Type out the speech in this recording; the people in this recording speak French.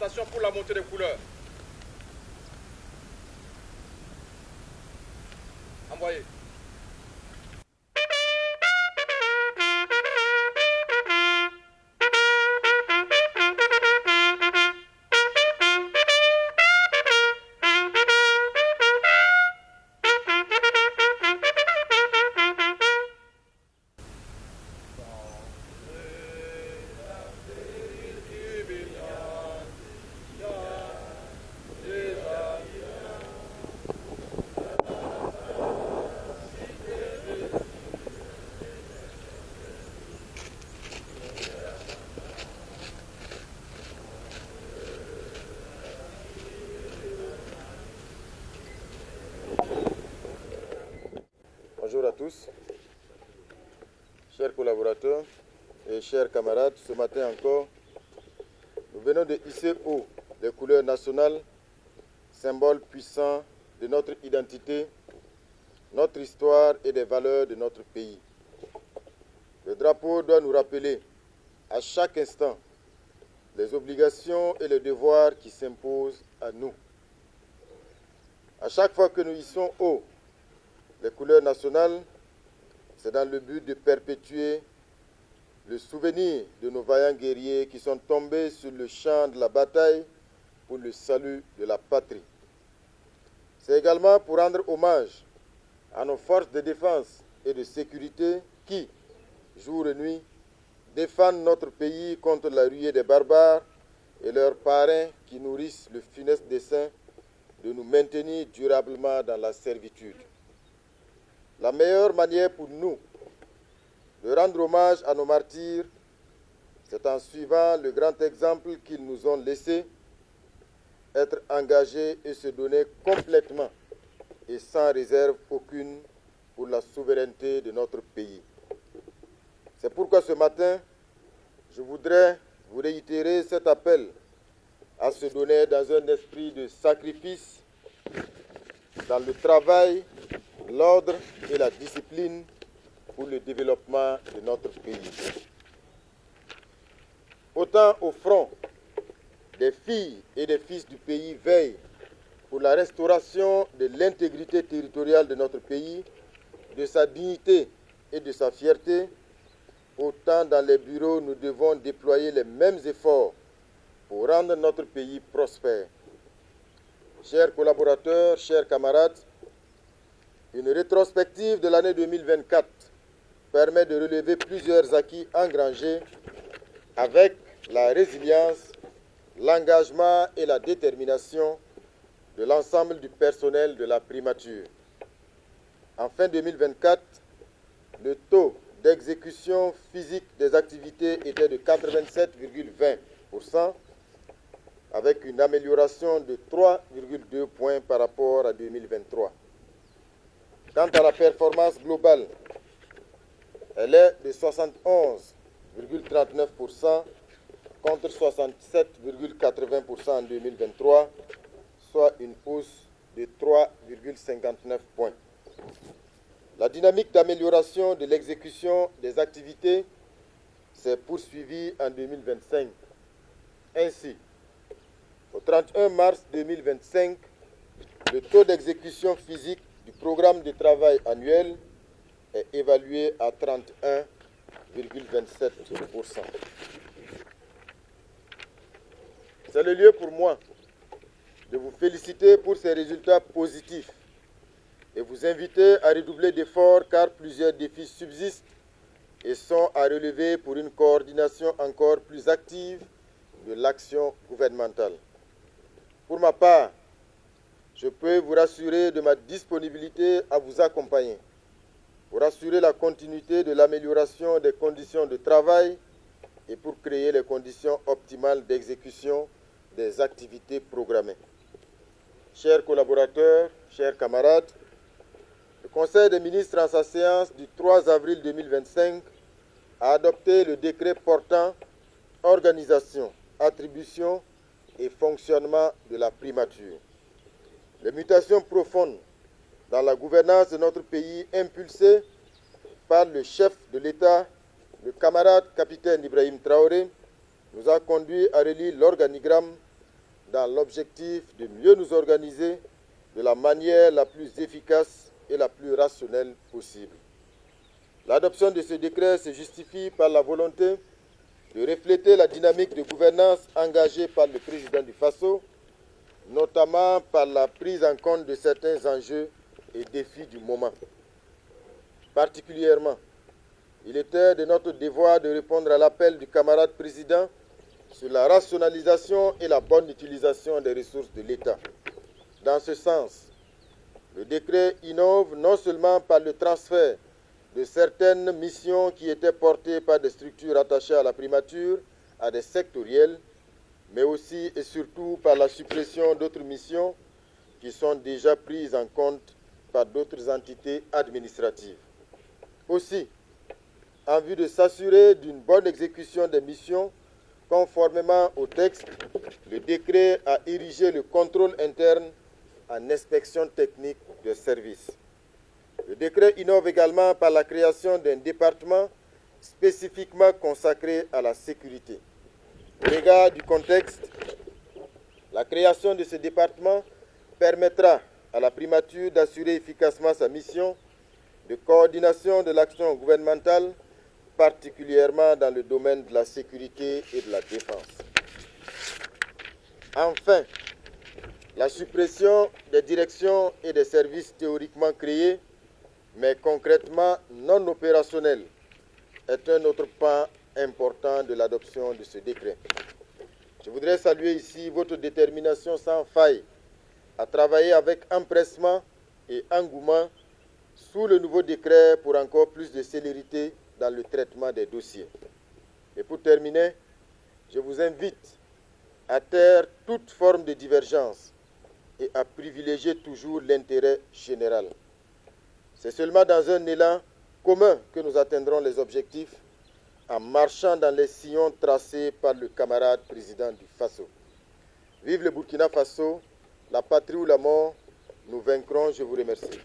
manifestation pour la montée des couleurs. Envoyez. Bonjour à tous, chers collaborateurs et chers camarades. Ce matin encore, nous venons de hisser haut les couleurs nationales, symboles puissants de notre identité, notre histoire et des valeurs de notre pays. Le drapeau doit nous rappeler à chaque instant les obligations et les devoirs qui s'imposent à nous. À chaque fois que nous hissons haut les couleurs nationales, c'est dans le but de perpétuer le souvenir de nos vaillants guerriers qui sont tombés sur le champ de la bataille pour le salut de la patrie. C'est également pour rendre hommage à nos forces de défense et de sécurité qui, jour et nuit, défendent notre pays contre la ruée des barbares et leurs parrains qui nourrissent le funeste dessein de nous maintenir durablement dans la servitude. La meilleure manière pour nous de rendre hommage à nos martyrs, c'est en suivant le grand exemple qu'ils nous ont laissé, être engagés et se donner complètement et sans réserve aucune pour la souveraineté de notre pays. C'est pourquoi ce matin, je voudrais vous réitérer cet appel à se donner dans un esprit de sacrifice, dans le travail, l'ordre et la discipline pour le développement de notre pays. Autant au front, des filles et des fils du pays veillent pour la restauration de l'intégrité territoriale de notre pays, de sa dignité et de sa fierté, autant dans les bureaux nous devons déployer les mêmes efforts pour rendre notre pays prospère. Chers collaborateurs, chers camarades, une rétrospective de l'année 2024 permet de relever plusieurs acquis engrangés avec la résilience, l'engagement et la détermination de l'ensemble du personnel de la primature. En fin 2024, le taux d'exécution physique des activités était de 87,20%, avec une amélioration de 3,2 points par rapport à 2023. Quant à la performance globale, elle est de 71,39% contre 67,80% en 2023, soit une hausse de 3,59 points. La dynamique d'amélioration de l'exécution des activités s'est poursuivie en 2025. Ainsi, au 31 mars 2025, le taux d'exécution physique du programme de travail annuel est évalué à 31,27%. C'est le lieu pour moi de vous féliciter pour ces résultats positifs et vous inviter à redoubler d'efforts car plusieurs défis subsistent et sont à relever pour une coordination encore plus active de l'action gouvernementale. Pour ma part, je peux vous rassurer de ma disponibilité à vous accompagner pour assurer la continuité de l'amélioration des conditions de travail et pour créer les conditions optimales d'exécution des activités programmées. Chers collaborateurs, chers camarades, le Conseil des ministres en sa séance du 3 avril 2025 a adopté le décret portant organisation, attribution et fonctionnement de la primature. Les mutations profondes dans la gouvernance de notre pays impulsées par le chef de l'État, le camarade capitaine Ibrahim Traoré, nous a conduit à relire l'organigramme dans l'objectif de mieux nous organiser de la manière la plus efficace et la plus rationnelle possible. L'adoption de ce décret se justifie par la volonté de refléter la dynamique de gouvernance engagée par le président du Faso, notamment par la prise en compte de certains enjeux et défis du moment. Particulièrement, il était de notre devoir de répondre à l'appel du camarade président sur la rationalisation et la bonne utilisation des ressources de l'État. Dans ce sens, le décret innove non seulement par le transfert de certaines missions qui étaient portées par des structures attachées à la primature à des sectoriels, mais aussi et surtout par la suppression d'autres missions qui sont déjà prises en compte par d'autres entités administratives. Aussi, en vue de s'assurer d'une bonne exécution des missions, conformément au texte, le décret a érigé le contrôle interne en inspection technique de service. Le décret innove également par la création d'un département spécifiquement consacré à la sécurité. Au regard du contexte, la création de ce département permettra à la primature d'assurer efficacement sa mission de coordination de l'action gouvernementale, particulièrement dans le domaine de la sécurité et de la défense. Enfin, la suppression des directions et des services théoriquement créés, mais concrètement non opérationnels, est un autre pas important de l'adoption de ce décret. Je voudrais saluer ici votre détermination sans faille à travailler avec empressement et engouement sous le nouveau décret pour encore plus de célérité dans le traitement des dossiers. Et pour terminer, je vous invite à taire toute forme de divergence et à privilégier toujours l'intérêt général. C'est seulement dans un élan commun que nous atteindrons les objectifs en marchant dans les sillons tracés par le camarade président du Faso. Vive le Burkina Faso, la patrie ou la mort, nous vaincrons, je vous remercie.